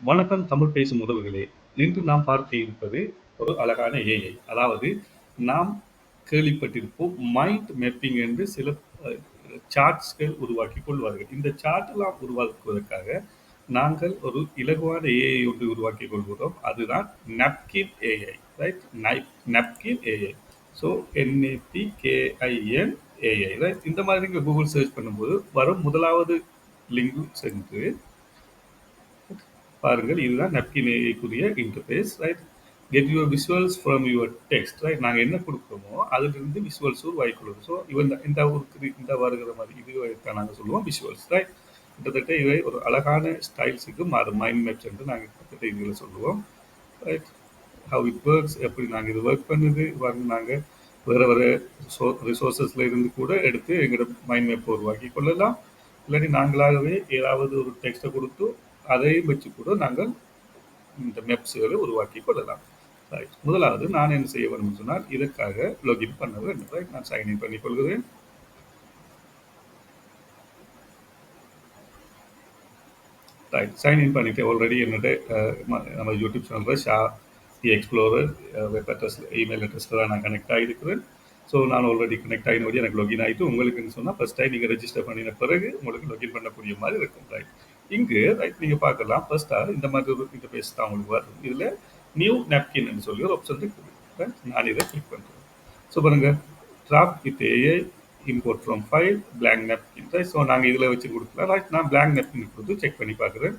வணக்கம் தமிழ் பேசும் உறவுகளே! இன்று நாம் பார்க்க இருப்பது ஒரு அழகான ஏஐ. அதாவது நாம் கேள்விப்பட்டிருப்போம் மைண்ட் மேப்பிங் என்று சில அ சார்ட்ஸ்கள் உருவாக்கிக் கொள்வார்கள். இந்த சார்ட் எல்லாம் உருவாக்குவதற்காக நாங்கள் ஒரு இலகுவான ஏஐ ஒன்று உருவாக்கிக் கொள்கிறோம். அதுதான் napkin AI. Right? Napkin AI. So NAPKIN AI. Right? இந்த மாதிரி நீங்க கூகுள் சர்ச் பண்ணும்போது வரும் முதலாவது லிங்க் சென்று பாருங்கள். இதுதான் நப்கின் ஏஐக்குரிய interface. Right? Get your visuals from your text. Right? நாங்க என்ன குடுக்குறோமோ அதிலிருந்து விஷுவல்ஸ் உருவாக்கிக்கொள்ளும். ஸோ இந்த வருகிற மாதிரி இதுதான் நாங்க சொல்லுவோம் விஷுவல்ஸ். ரைட்? கிட்டத்தட்ட இவை ஒரு அழகான ஸ்டைல்ஸுக்கு மாறும். மைண்ட் மேப்ஸ் என்று நாங்க கிட்டத்தட்ட இதுல சொல்லுவோம். ரைட்? ஹவ் இட் ஒர்க்ஸ், எப்படி நாங்க இது ஒர்க் பண்ணுது, நாங்க வேற வேற ரிசோர்ஸஸ்ல இருந்து கூட எடுத்து எங்களோட மைண்ட் மேப் உருவாக்கி கொள்ளலாம். இல்லாட்டி நாங்களாகவே ஏதாவது ஒரு டெக்ஸ்ட்டை கொடுத்து அதையும் வச்சு கூட நாங்கள் இந்த மேப்ஸ்களை உருவாக்கி கொள்ளலாம். ரைட். முதலாவது நான் என்ன செய்ய வேண்டும் சொன்னால் இதற்காக லாகின் பண்ண வேண்டும். ரைட்? நான் சைன்இன் பண்ணிக் கொள்கிறேன். ரைட். சைன்இன் பண்ணிட்டு ஆல்ரெடி என்னோட நம்ம யூடியூப் சேனலில் ஷா தி எக்ஸ்ப்ளோரர் வெப் அட்ரஸ் இமெயில் அட்ரஸில் தான் நான் கனெக்ட் ஆகிருக்கிறேன். ஸோ நான் ஆல்ரெடி கனெக்ட் ஆகினபடி எனக்கு லாகின் ஆகிட்டு உங்களுக்குன்னு சொன்னால் ஃபர்ஸ்ட் டைம் நீங்கள் ரெஜிஸ்டர் பண்ணின பிறகு உங்களுக்கு லாகின் பண்ணக்கூடிய மாதிரி இருக்கும். ரைட். இங்கு ரைட் நீங்கள் பார்க்கலாம் ஃபர்ஸ்ட்டாக இந்த மாதிரி ஒரு இன்டர்ஃபேஸ் தான் உங்களுக்கு வரும். இதில் நியூ நாப்கின் சொல்லி ஒரு ஆப்ஷன் இருக்குது. ரைட்? நான் இதை கிளிக் பண்ணுறேன். ஸோ பாருங்க draft with AI import from file blank napkin. Right? So நாங்கள் இதில் வச்சு கொடுக்கலாம். ரைட்? நான் பிளாங்க் நாப்கின் கொடுத்து செக் பண்ணி பார்க்குறேன்.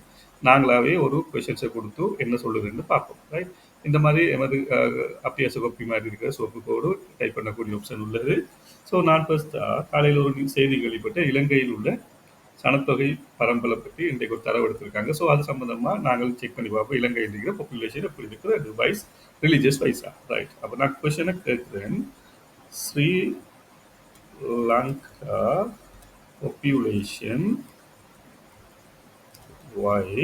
நாங்களாவே ஒரு கொஷன்ஸை கொடுத்து என்ன சொல்லுதுன்னு பார்ப்போம். ரைட்? இந்த மாதிரி எமது அப்படியே சோப்பி மாதிரி இருக்கிற சோப்பு கோடு டைப் பண்ணக்கூடிய ஆப்ஷன் உள்ளது. ஸோ நான் ஃபர்ஸ்ட்டாக காலையில் ஒரு செய்தி கேள்விப்பட்ட இலங்கையில் உள்ள சனத்தொகை பரம்பலை பற்றி இன்றைக்கு ஒரு தரவு எடுத்திருக்காங்க. ஸோ அது சம்பந்தமாக நாங்கள் செக் பண்ணி பார்ப்போம். இலங்கையில் இருக்கிற பாப்புலேஷன் எப்படி இருக்குது, அது வைஸ் ரிலீஜியஸ் வைஸா. ரைட்? அப்போ நான் கொஷனை கேட்குறேன். ஸ்ரீலங்கா பாப்புலேஷன் ஒய்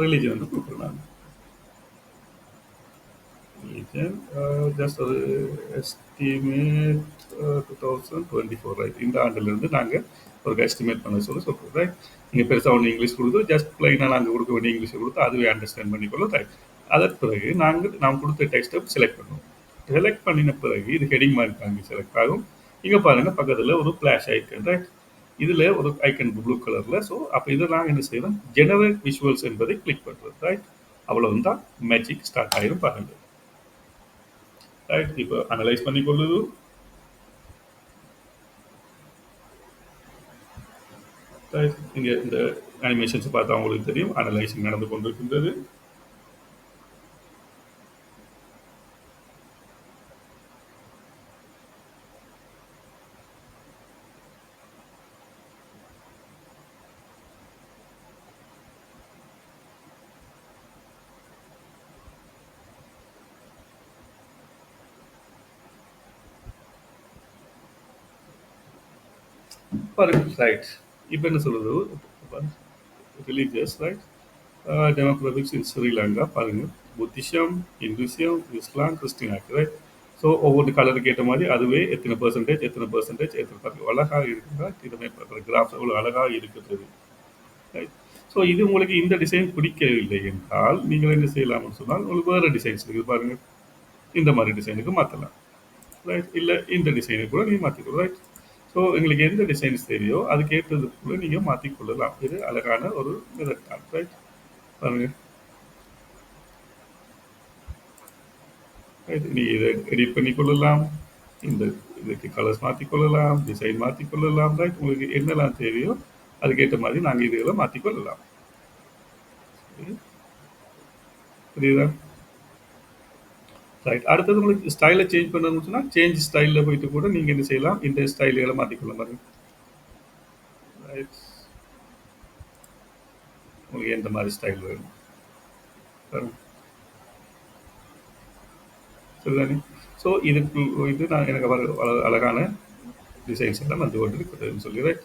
ரிலீஜன் வந்து கொடுக்குறேன் நான். ஜஸ்ட் ஒரு எஸ்டிமேட் 2024. ரைட்? இந்த ஆண்டிலிருந்து நாங்கள் ஒரு எஸ்டிமேட் பண்ண சொல்கிறோம். ரைட்? நீங்கள் பெருசாக ஒன்று இங்கிலீஷ் கொடுத்து ஜஸ்ட் பிளைனாக நாங்கள் கொடுக்க வேண்டிய இங்கிலீஷை கொடுத்து அதுவே அண்டர்ஸ்டாண்ட் பண்ணிக்கொள்ளும். ரைட்? அதற்கு பிறகு நாம் கொடுத்த டெக்ஸ்ட்டை செலக்ட் பண்ணுவோம். செலக்ட் பண்ணின பிறகு இது ஹெடிங் மாதிரி அங்கே செலக்ட் ஆகும். இங்கே பாருங்கள் பக்கத்தில் ஒரு ஃப்ளாஷ் ஐக்கன். ரைட்? இதில் ஒரு ஐக்கன் ப்ளூ கலரில். ஸோ அப்போ இதை நாங்கள் என்ன செய்யணும், ஜெனரேட் விஷுவல்ஸ் என்பதை கிளிக் பண்ணுறோம். ரைட்? அவ்வளவு தான் மேஜிக் ஸ்டார்ட் ஆயிரும். பாருங்கள். ரைட்? இப்போ அனலைஸ் பண்ணி கொள்ளுது. இங்க இந்த அனிமேஷன்ஸ் பார்த்தா உங்களுக்கு தெரியும் அனலைசிங் நடந்து கொண்டிருக்கின்றது. பாருங்க. ரைட்? இப்போ என்ன சொல்லுது, ரிலீஜியஸ். ரைட்? டெமோக்ராபிக்ஸ் இன் ஸ்ரீலங்கா. பாருங்க, புத்திசம், இந்துசம், இஸ்லாம், கிறிஸ்டினாக்கு. ரைட்? ஸோ ஒவ்வொரு கலருக்கு ஏற்ற மாதிரி அதுவே எத்தனை பர்சன்டேஜ் எத்தனை அழகாக இருக்குதா, இதுமே கிராஃப்ஸ் எவ்வளோ அழகாக இருக்குது. ரைட்? ஸோ இது உங்களுக்கு இந்த டிசைன் பிடிக்கவில்லை என்றால் நீங்கள் என்ன செய்யலாம்னு சொன்னால் உங்களுக்கு வேறு டிசைன்ஸ் இருக்குது. பாருங்க, இந்த மாதிரி டிசைனுக்கு மாற்றலாம். ரைட்? இல்லை இந்த டிசைனுக்கு கூட நீங்கள் மாற்றிக்கொள்ளலாம். ரைட்? ஸோ எங்களுக்கு எந்த டிசைன்ஸ் தெரியும் அதுக்கு ஏற்றதுக்குள்ள நீங்கள் மாற்றிக்கொள்ளலாம். இது அழகான ஒரு மெத்தட் தான். ரைட்? பாருங்க, நீங்கள் இதை எடிட் பண்ணிக்கொள்ளலாம். இதுக்கு கலர்ஸ் மாற்றிக்கொள்ளலாம், டிசைன் மாற்றிக்கொள்ளலாம். ரைட்? உங்களுக்கு என்னெல்லாம் தேவையோ அதுக்கேற்ற மாதிரி நாங்கள் இதுகளை மாற்றிக்கொள்ளலாம். புரியுதா? ரைட்? அடுத்தது உங்களுக்கு ஸ்டைலை சேஞ்ச் பண்ணணும்னு சொன்னால் சேஞ்ச் ஸ்டைலில் போயிட்டு கூட நீங்கள் என்ன செய்யலாம், இந்த ஸ்டைல்களை மாற்றிக்கொள்ள மாதிரி. ரைட்? உங்களுக்கு எந்த மாதிரி ஸ்டைல் வேணும் சரிதானே? ஸோ இது நான் எனக்கு அழகான டிசைன்ஸ் எல்லாம் வந்து கொண்டு இருக்குதுன்னு சொல்லி. ரைட்?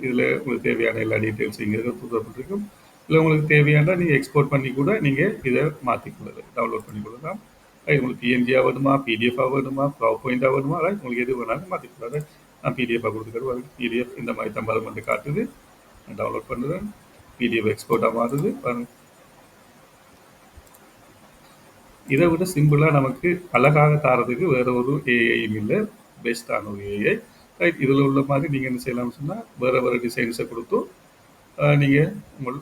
இதில் உங்களுக்கு தேவையான எல்லா டீட்டெயில்ஸ் இங்கே கொடுக்கப்பட்டிருக்கும். இல்லை உங்களுக்கு தேவையான நீங்கள் எக்ஸ்போர்ட் பண்ணி கூட நீங்கள் இதை மாற்றிக்கொள்ளலாம், டவுன்லோட் பண்ணி கொள்ளலாம். ரைட்? உங்களுக்கு பிஎன்ஜியாக வேணுமா, பிடிஎஃபாக வேணுமா, பவர் பாயிண்டாக வேணுமா, ரைட்? உங்களுக்கு எது வேணாலும் மாற்றிக்கொள்ளலாம். நான் பிடிஎஃபாக கொடுத்துக்கிறேன். பிடிஎஃப் இந்த மாதிரி தம்பரம் வந்து காட்டுது. டவுன்லோட் பண்ணுறேன். பிடிஎஃப் எக்ஸ்போர்ட்டாக மாறுது பாருங்க. இதை விட சிம்பிளாக நமக்கு அழகாக தாரதுக்கு வேற ஒரு ஏஐயும் இல்லை, பெஸ்ட்டான ஒரு ஏஐ. ரைட், இதில் உள்ள மாதிரி நீங்கள் என்ன செய்யலாம்னு சொன்னால் வேறு வேறு டிசைன்ஸை கொடுத்து நீங்கள் உங்கள்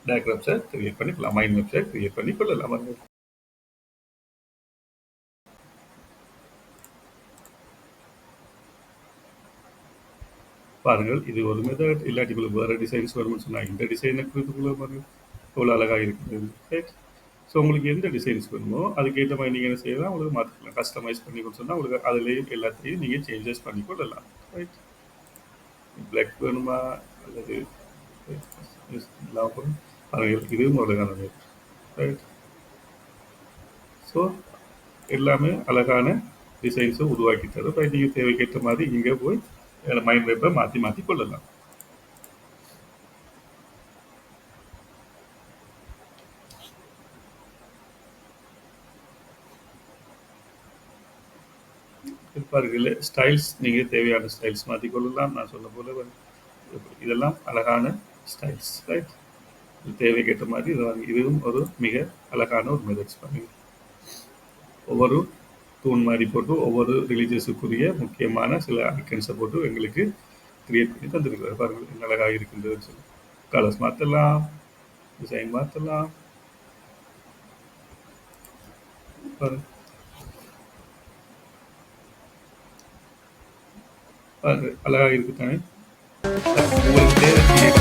டயக்ராம்ஸை கிரியேட் பண்ணிக்கலாம், மைண்ட் மேப்ஸை கிரியேட் பண்ணி கொள்ளலாம். பாருங்கள், இது ஒரு மெத்தட். இல்லாட்டி வேறு டிசைன்ஸ் வரும்னு சொன்னால் இந்த டிசைனை குறித்துக்குள்ள பாருங்கள் எவ்வளோ அழகாக இருக்குது. ரைட், ஸோ உங்களுக்கு எந்த டிசைன்ஸ் வேணுமோ அதுக்கேற்ற மாதிரி நீங்கள் என்ன செய்யலாம், உங்களுக்கு மாற்றிக்கலாம். கஸ்டமைஸ் பண்ணி சொன்னால் உங்களுக்கு அதுலேயும் எல்லாத்தையும் நீங்கள் சேஞ்சஸ் பண்ணி கொள்ளலாம். ரைட், பிளாக் வேணுமா அல்லது பாருங்கள், இதுவும் அழகானது. ரைட், ஸோ எல்லாமே அழகான டிசைன்ஸை உருவாக்கி தரும். ரைட், நீங்கள் தேவைக்கேற்ற மாதிரி இங்கே போய் மைண்ட் மேப்பை மாற்றி மாற்றி கொள்ளலாம். பாருங்கள், ஸ்டைல்ஸ் நீங்கள் தேவையான ஸ்டைல்ஸ் மாற்றிக்கொள்ளலாம். நான் சொன்ன போல இதெல்லாம் அழகான ஸ்டைல்ஸ். ரைட், தேவைக்கேற்ற மாதிரி இதுவும் ஒரு மிக அழகான ஒரு மெத்தட்ஸ். பண்ணுங்க, ஒவ்வொரு தூண் மாதிரி போட்டு ஒவ்வொரு ரிலீஜியஸுக்குரிய முக்கியமான சில ஐக்கன்ஸை போட்டு எங்களுக்கு கிரியேட் பண்ணி தந்துருக்கிறார். பாருங்கள் என்ன அழகாக இருக்கின்றதுன்னு சொல்லி. கலர்ஸ் மாற்றலாம், டிசைன் மாற்றலாம். பாருங்க, அழகாக இருக்குதானே. உங்களுக்கு தேவை